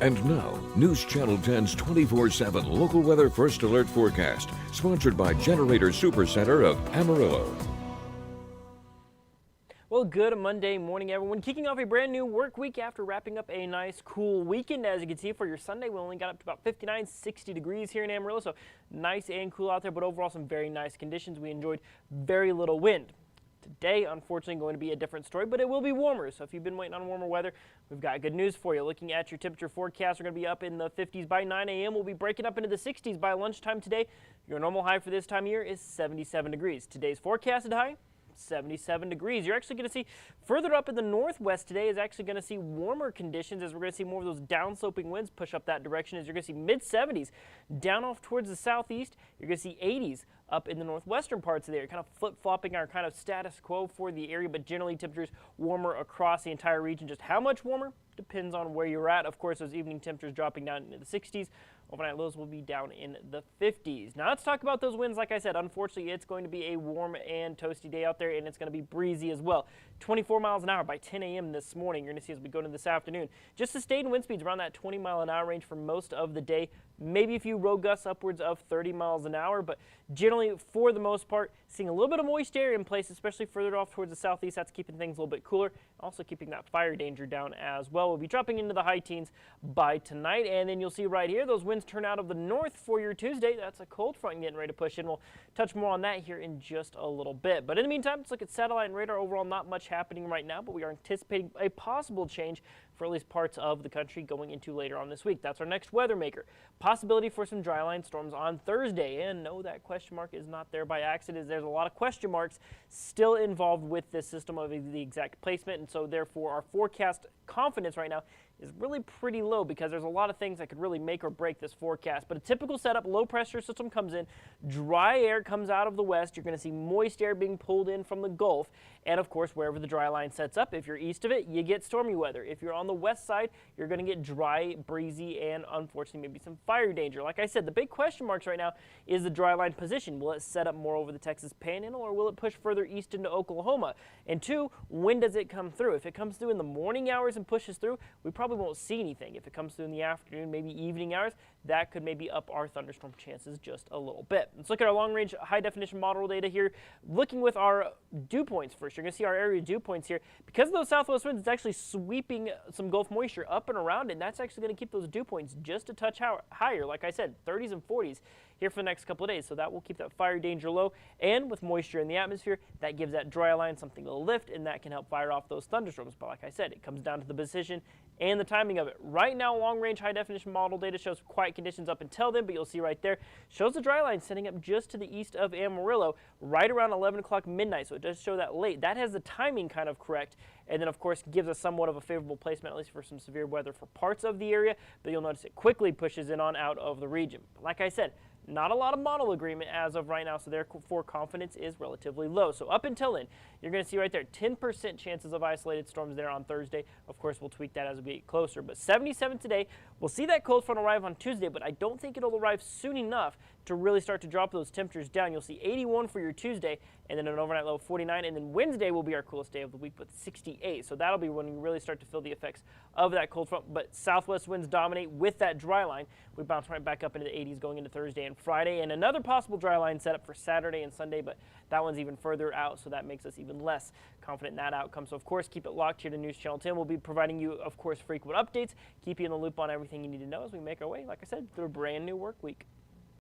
And now, News Channel 10's 24/7 local weather first alert forecast, sponsored by Generator Supercenter of Amarillo. Well, good Monday morning, everyone. Kicking off a brand new work week after wrapping up a nice, cool weekend. As you can see, for your Sunday, we only got up to about 59, 60 degrees here in Amarillo, so nice and cool out there, but overall some very nice conditions. We enjoyed very little wind. Today, unfortunately, going to be a different story, but it will be warmer. So if you've been waiting on warmer weather, we've got good news for you. Looking at your temperature forecast, we're going to be up in the 50s by 9 a.m. We'll be breaking up into the 60s by lunchtime today. Your normal high for this time of year is 77 degrees. Today's forecasted high, 77 degrees. You're actually going to see further up in the northwest today is actually going to see warmer conditions, as we're going to see more of those downsloping winds push up that direction, as you're going to see mid-70s down off towards the southeast. You're going to see 80s up in the northwestern parts of the area, kind of flip-flopping our kind of status quo for the area, but generally temperatures warmer across the entire region. Just how much warmer depends on where you're at. Of course, those evening temperatures dropping down into the 60s. Overnight lows will be down in the 50s. Now let's talk about those winds. Like I said, unfortunately, it's going to be a warm and toasty day out there, and it's going to be breezy as well. 24 miles an hour by 10 a.m. this morning. You're going to see as we go into this afternoon. Just sustained wind speeds around that 20 mile an hour range for most of the day. Maybe a few road gusts upwards of 30 miles an hour, but generally, for the most part, seeing a little bit of moist air in place, especially further off towards the southeast. That's keeping things a little bit cooler, also keeping that fire danger down as well. We'll be dropping into the high teens by tonight, and then you'll see right here, those winds turn out of the north for your Tuesday. That's a cold front getting ready to push in. We'll touch more on that here in just a little bit. But in the meantime, let's look at satellite and radar. Overall, not much happening right now, but we are anticipating a possible change for at least parts of the country going into later on this week. That's our next weather maker. Possibility for some dry line storms on Thursday, and no, that question mark is not there by accident. There's a lot of question marks still involved with this system of the exact placement, and so therefore our forecast confidence right now is really pretty low, because there's a lot of things that could really make or break this forecast. But a typical setup, low pressure system comes in, dry air comes out of the west, you're going to see moist air being pulled in from the Gulf, and of course wherever the dry line sets up, if you're east of it, you get stormy weather. If you're on the west side, you're going to get dry, breezy, and unfortunately maybe some fire danger. Like I said, the big question marks right now is the dry line position. Will it set up more over the Texas Panhandle, or will it push further east into Oklahoma? And two, when does it come through? If it comes through in the morning hours and pushes through, we probably won't see anything. If it comes through in the afternoon, maybe evening hours, that could maybe up our thunderstorm chances just a little bit. Let's look at our long-range high-definition model data here. Looking with our dew points first, you're going to see our area dew points here. Because of those southwest winds, it's actually sweeping some Gulf moisture up and around it, and that's actually going to keep those dew points just a touch higher. Like I said, 30s and 40s here for the next couple of days, so that will keep that fire danger low. And with moisture in the atmosphere, that gives that dry line something to lift, and that can help fire off those thunderstorms. But like I said, it comes down to the position and the timing of it. Right now, long-range high-definition model data shows quiet conditions up until then, but you'll see right there, shows the dry line setting up just to the east of Amarillo, right around 11 o'clock midnight, so it does show that late. That has the timing kind of correct, and then of course gives us somewhat of a favorable placement, at least for some severe weather for parts of the area, but you'll notice it quickly pushes in on out of the region. But like I said, not a lot of model agreement as of right now, so therefore confidence is relatively low. So up until then, you're going to see right there 10% chances of isolated storms there on Thursday. Of course, we'll tweak that as we get closer, but 77 today. We'll see that cold front arrive on Tuesday, but I don't think it'll arrive soon enough to really start to drop those temperatures down. You'll see 81 for your Tuesday, and then an overnight low of 49, and then Wednesday will be our coolest day of the week with 68. So that'll be when you really start to feel the effects of that cold front, but southwest winds dominate with that dry line. We bounce right back up into the 80s going into Thursday and Friday, and another possible dry line setup for Saturday and Sunday, but that one's even further out, so that makes us even less confident in that outcome. So of course, keep it locked here to News Channel 10. We'll be providing you, of course, frequent updates, keep you in the loop on everything you need to know as we make our way, like I said, through a brand new work week.